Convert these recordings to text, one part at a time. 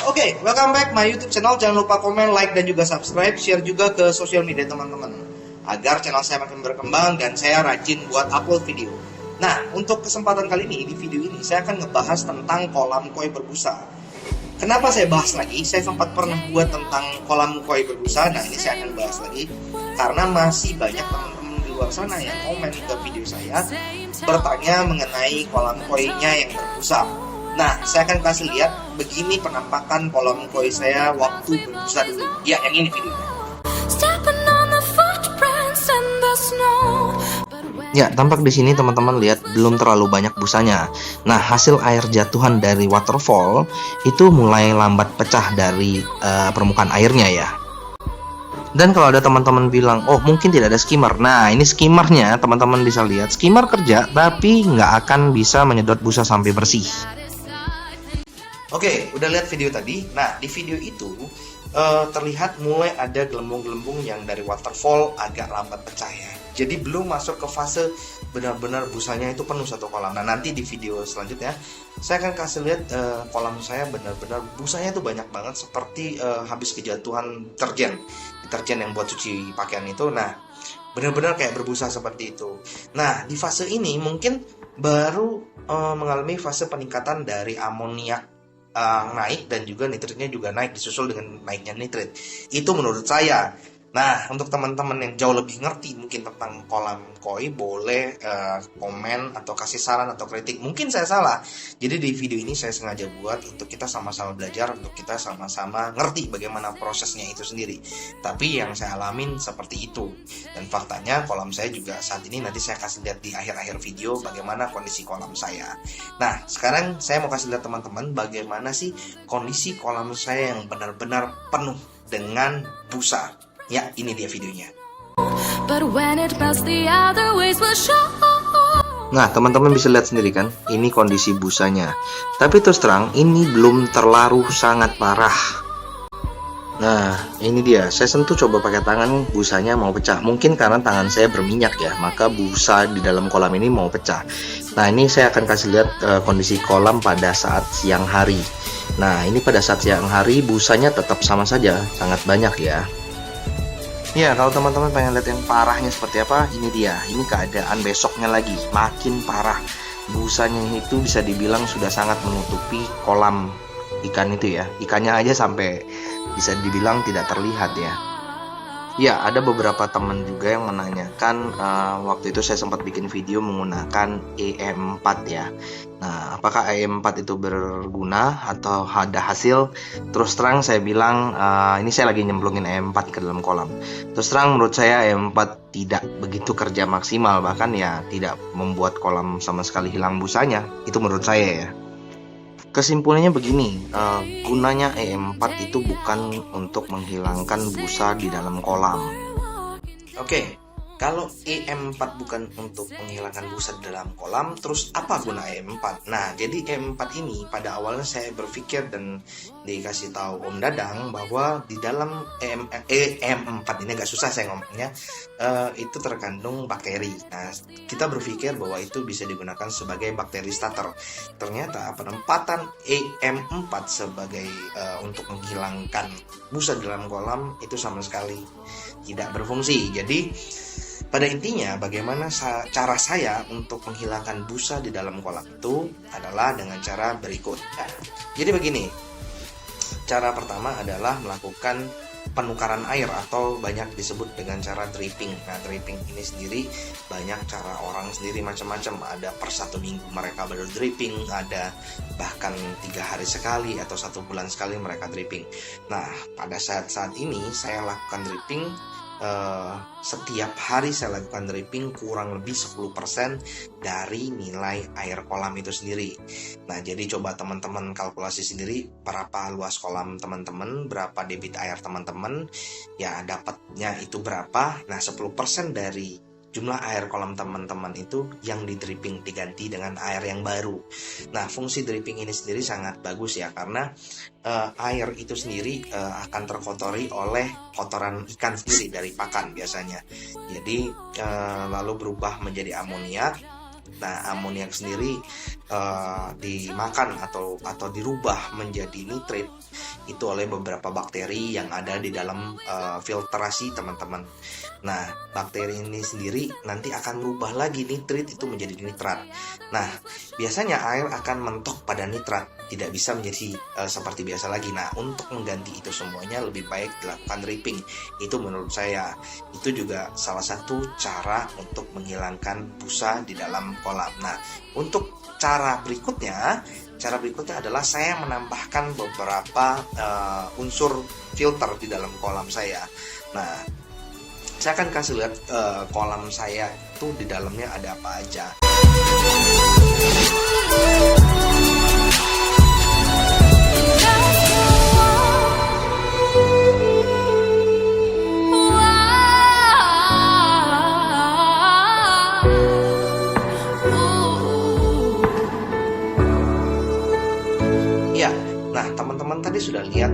Oke, welcome back my YouTube channel. Jangan lupa komen, like, dan juga subscribe. Share juga ke sosial media teman-teman, agar channel saya makin berkembang dan saya rajin buat upload video. Nah, untuk kesempatan kali ini, di video ini saya akan ngebahas tentang kolam koi berbusa. Kenapa saya bahas lagi? Saya sempat pernah buat tentang kolam koi berbusa. Nah, ini saya akan bahas lagi karena masih banyak teman-teman di luar sana yang komen ke video saya bertanya mengenai kolam koinya yang berbusa. Nah, saya akan kasih lihat begini penampakan kolam koi saya waktu berbusa dulu. Ya, yang ini videonya. Ya, tampak di sini teman-teman lihat belum terlalu banyak busanya. Nah, hasil air jatuhan dari waterfall itu mulai lambat pecah dari permukaan airnya ya. Dan kalau ada teman-teman bilang, oh mungkin tidak ada skimmer. Nah, ini skimmernya teman-teman bisa lihat. Skimmer kerja, tapi nggak akan bisa menyedot busa sampai bersih. Oke, udah lihat video tadi. Nah, di video itu terlihat mulai ada gelembung-gelembung yang dari waterfall agak lambat pecah ya. Jadi belum masuk ke fase benar-benar busanya itu penuh satu kolam. Nah, nanti di video selanjutnya saya akan kasih lihat kolam saya benar-benar busanya itu banyak banget, seperti habis kejatuhan deterjen yang buat cuci pakaian itu. Nah, benar-benar kayak berbusa seperti itu. Nah, di fase ini mungkin baru mengalami fase peningkatan dari amoniak naik, dan juga nitritnya juga naik, disusul dengan naiknya nitrit. Itu menurut saya. Nah, untuk teman-teman yang jauh lebih ngerti mungkin tentang kolam koi, boleh komen atau kasih saran atau kritik. Mungkin saya salah. Jadi di video ini saya sengaja buat untuk kita sama-sama belajar, untuk kita sama-sama ngerti bagaimana prosesnya itu sendiri. Tapi yang saya alamin seperti itu. Dan faktanya kolam saya juga saat ini, nanti saya kasih lihat di akhir-akhir video bagaimana kondisi kolam saya. Nah, sekarang saya mau kasih lihat teman-teman bagaimana sih kondisi kolam saya yang benar-benar penuh dengan busa. Ya, ini dia videonya. Nah, teman-teman bisa lihat sendiri kan, ini kondisi busanya. Tapi terus terang, ini belum terlalu sangat parah. Nah, ini dia. Saya sentuh coba pakai tangan, busanya mau pecah. Mungkin karena tangan saya berminyak ya, maka busa di dalam kolam ini mau pecah. Nah, ini saya akan kasih lihat kondisi kolam pada saat siang hari. Nah, ini pada saat siang hari busanya tetap sama saja, sangat banyak ya. Ya, kalau teman-teman pengen lihat yang parahnya seperti apa, ini dia. Ini keadaan besoknya lagi, makin parah. Busanya itu bisa dibilang sudah sangat menutupi kolam ikan itu ya. Ikannya aja sampai bisa dibilang tidak terlihat ya. Ya, ada beberapa teman juga yang menanyakan, waktu itu saya sempat bikin video menggunakan EM4 ya. Nah, apakah EM4 itu berguna atau ada hasil? Terus terang saya bilang, ini saya lagi nyemplungin EM4 ke dalam kolam. Terus terang menurut saya EM4 tidak begitu kerja maksimal, bahkan ya tidak membuat kolam sama sekali hilang busanya. Itu menurut saya ya. Kesimpulannya begini, gunanya EM4 itu bukan untuk menghilangkan busa di dalam kolam. Oke, kalau EM4 bukan untuk menghilangkan busa di dalam kolam, terus apa guna EM4? Nah, jadi EM4 ini pada awalnya saya berpikir dan dikasih tahu Om Dadang bahwa di dalam EM4 ini agak susah saya ngomongnya, itu terkandung bakteri. Nah, kita berpikir bahwa itu bisa digunakan sebagai bakteri starter. Ternyata penempatan EM4 sebagai untuk menghilangkan busa di dalam kolam itu sama sekali tidak berfungsi. Jadi pada intinya, bagaimana cara saya untuk menghilangkan busa di dalam kolam itu adalah dengan cara berikut. Nah, jadi begini, cara pertama adalah melakukan penukaran air atau banyak disebut dengan cara dripping. Nah, dripping ini sendiri banyak cara orang sendiri macam-macam. Ada per 1 minggu mereka baru dripping, ada bahkan 3 hari sekali atau 1 bulan sekali mereka dripping. Nah, pada saat ini saya lakukan dripping. Setiap hari saya lakukan dripping kurang lebih 10% dari nilai air kolam itu sendiri. Nah, jadi coba teman-teman kalkulasi sendiri berapa luas kolam teman-teman, berapa debit air teman-teman, ya dapatnya itu berapa. Nah, 10% dari jumlah air kolam teman-teman itu yang di dripping diganti dengan air yang baru. Nah, fungsi dripping ini sendiri sangat bagus ya, karena air itu sendiri akan terkotori oleh kotoran ikan sendiri dari pakan biasanya. Jadi lalu berubah menjadi amoniak. Nah, amoniak sendiri dimakan atau dirubah menjadi nitrit. itu oleh beberapa bakteri yang ada di dalam filtrasi teman-teman. Nah, bakteri ini sendiri nanti akan merubah lagi nitrit itu menjadi nitrat. Nah, biasanya air akan mentok pada nitrat, tidak bisa menjadi seperti biasa lagi. Nah, untuk mengganti itu semuanya lebih baik dilakukan dripping. Itu menurut saya, itu juga salah satu cara untuk menghilangkan busa di dalam kolam. Nah, untuk cara berikutnya adalah saya menambahkan beberapa unsur filter di dalam kolam saya. Nah, saya akan kasih lihat kolam saya itu di dalamnya ada apa aja. Ya, nah teman-teman tadi sudah lihat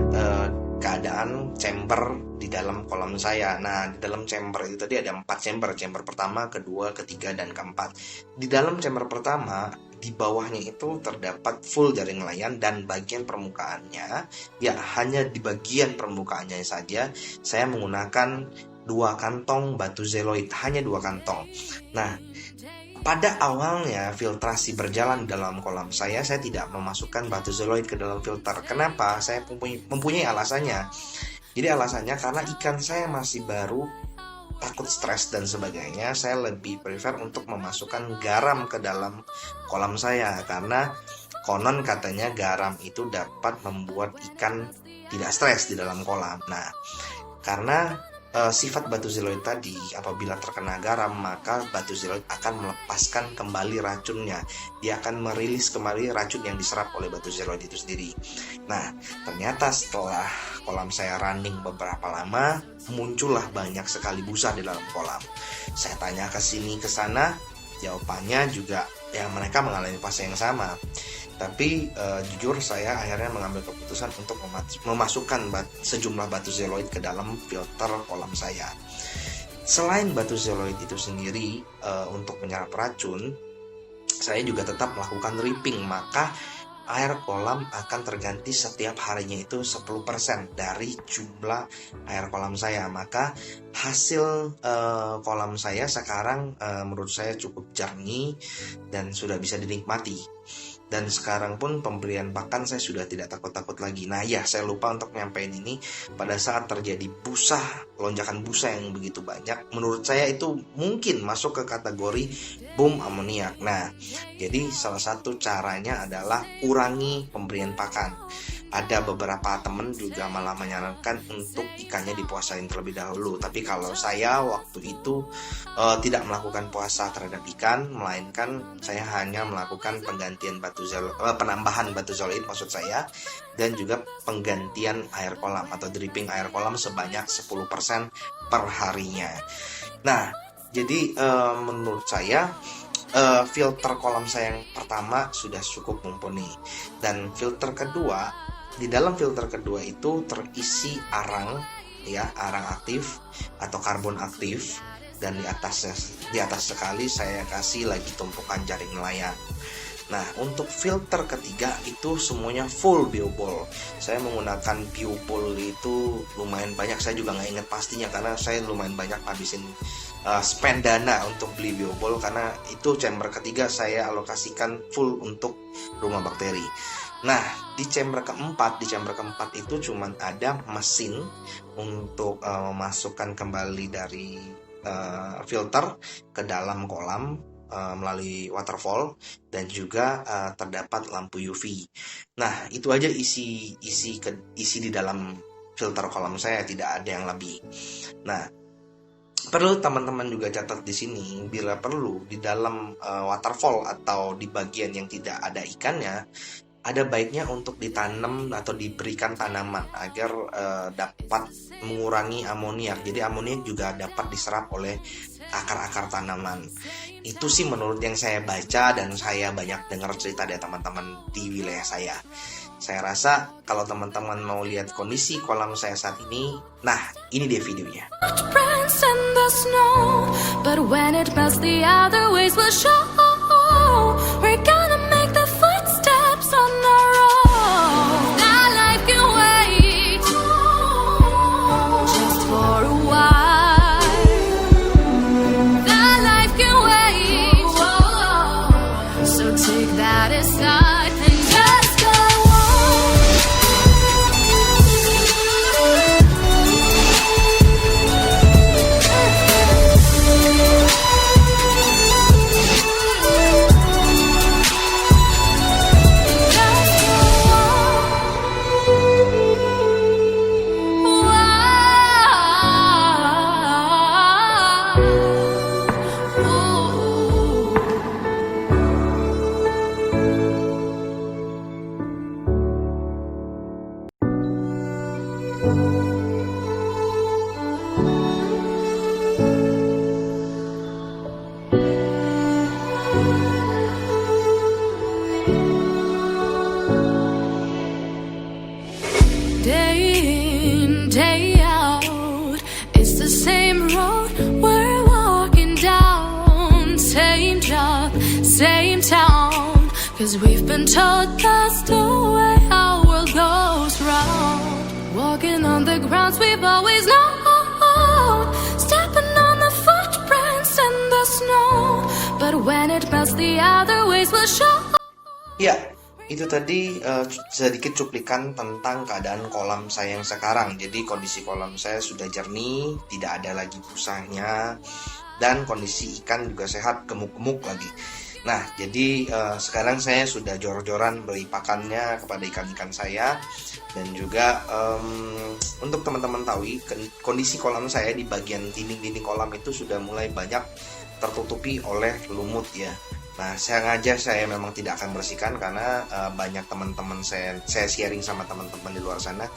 keadaan chamber di dalam kolam saya. Nah, di dalam chamber itu tadi ada 4 chamber. Chamber pertama, kedua, ketiga, dan keempat. Di dalam chamber pertama, di bawahnya itu terdapat full jaring nelayan dan bagian permukaannya, ya hanya di bagian permukaannya saja saya menggunakan 2 kantong batu zeoloid, hanya 2 kantong. Nah, pada awalnya filtrasi berjalan dalam kolam saya tidak memasukkan batu zeoloid ke dalam filter. Kenapa? Saya mempunyai alasannya. Jadi alasannya karena ikan saya masih baru, takut stres dan sebagainya. Saya lebih prefer untuk memasukkan garam ke dalam kolam saya, karena konon katanya garam itu dapat membuat ikan tidak stres di dalam kolam. Nah, karena sifat batu zeoloid tadi, apabila terkena garam maka batu zeoloid akan melepaskan kembali racunnya. Dia akan merilis kembali racun yang diserap oleh batu zeoloid itu sendiri. Nah, ternyata setelah kolam saya running beberapa lama, muncullah banyak sekali busa di dalam kolam. Saya tanya ke sini ke sana, jawabannya juga ya mereka mengalami fase yang sama. Tapi jujur saya akhirnya mengambil keputusan untuk memasukkan sejumlah batu zeoloid ke dalam filter kolam saya. Selain batu zeoloid itu sendiri untuk menyerap racun, saya juga tetap melakukan dripping, maka air kolam akan terganti setiap harinya itu 10% dari jumlah air kolam saya. Maka hasil kolam saya sekarang menurut saya cukup jernih dan sudah bisa dinikmati. Dan sekarang pun pemberian pakan saya sudah tidak takut-takut lagi. Nah ya, saya lupa untuk nyampein ini. Pada saat terjadi busa, lonjakan busa yang begitu banyak, menurut saya itu mungkin masuk ke kategori boom amoniak. Nah, jadi salah satu caranya adalah kurangi pemberian pakan. Ada beberapa teman juga malah menyarankan untuk ikannya dipuasain terlebih dahulu. Tapi kalau saya waktu itu tidak melakukan puasa terhadap ikan, melainkan saya hanya melakukan penggantian penambahan batu zeoloid maksud saya, dan juga penggantian air kolam atau dripping air kolam sebanyak 10% per harinya. Nah, jadi menurut saya filter kolam saya yang pertama sudah cukup mumpuni, dan filter kedua, di dalam filter kedua itu terisi arang, ya, arang aktif atau karbon aktif, dan di atas sekali saya kasih lagi tumpukan jaring nelayan. Nah, untuk filter ketiga itu semuanya full biobol. Saya menggunakan biobol itu lumayan banyak, saya juga nggak ingat pastinya karena saya lumayan banyak habisin spend dana untuk beli biobol, karena itu chamber ketiga saya alokasikan full untuk rumah bakteri. Nah, di chamber keempat itu cuman ada mesin untuk memasukkan kembali dari filter ke dalam kolam melalui waterfall, dan juga terdapat lampu UV. Nah, itu aja isi di dalam filter kolam saya, tidak ada yang lebih. Nah, perlu teman-teman juga catat di sini, bila perlu di dalam waterfall atau di bagian yang tidak ada ikannya, ada baiknya untuk ditanam atau diberikan tanaman agar dapat mengurangi amoniak. Jadi amoniak juga dapat diserap oleh akar-akar tanaman. Itu sih menurut yang saya baca dan saya banyak dengar cerita dari teman-teman di wilayah saya. Saya rasa kalau teman-teman mau lihat kondisi kolam saya saat ini, nah ini dia videonya. On our own, that life can wait. Day in, day out, it's the same road we're walking down. Same job, same town, 'cause we've been told that's the way our world goes round. Walking on the grounds we've always known, stepping on the footprints in the snow. But when it melts, the other ways will show. Ya, itu tadi sedikit cuplikan tentang keadaan kolam saya yang sekarang. Jadi kondisi kolam saya sudah jernih, tidak ada lagi busanya, dan kondisi ikan juga sehat, gemuk-gemuk lagi. Nah, jadi sekarang saya sudah jor-joran beri pakannya kepada ikan-ikan saya. Dan juga untuk teman-teman tahu, kondisi kolam saya di bagian dinding-dinding kolam itu sudah mulai banyak tertutupi oleh lumut ya. Nah, sengaja saya memang tidak akan bersihkan karena banyak teman-teman saya sharing sama teman-teman di luar sana,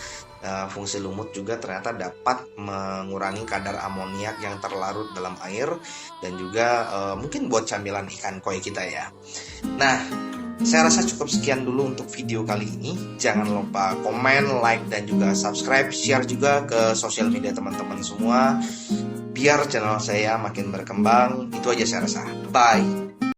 fungsi lumut juga ternyata dapat mengurangi kadar amoniak yang terlarut dalam air, dan juga mungkin buat camilan ikan koi kita ya. Nah, saya rasa cukup sekian dulu untuk video kali ini. Jangan lupa komen, like, dan juga subscribe, share juga ke sosial media teman-teman semua, biar channel saya makin berkembang. Itu aja saya rasa. Bye.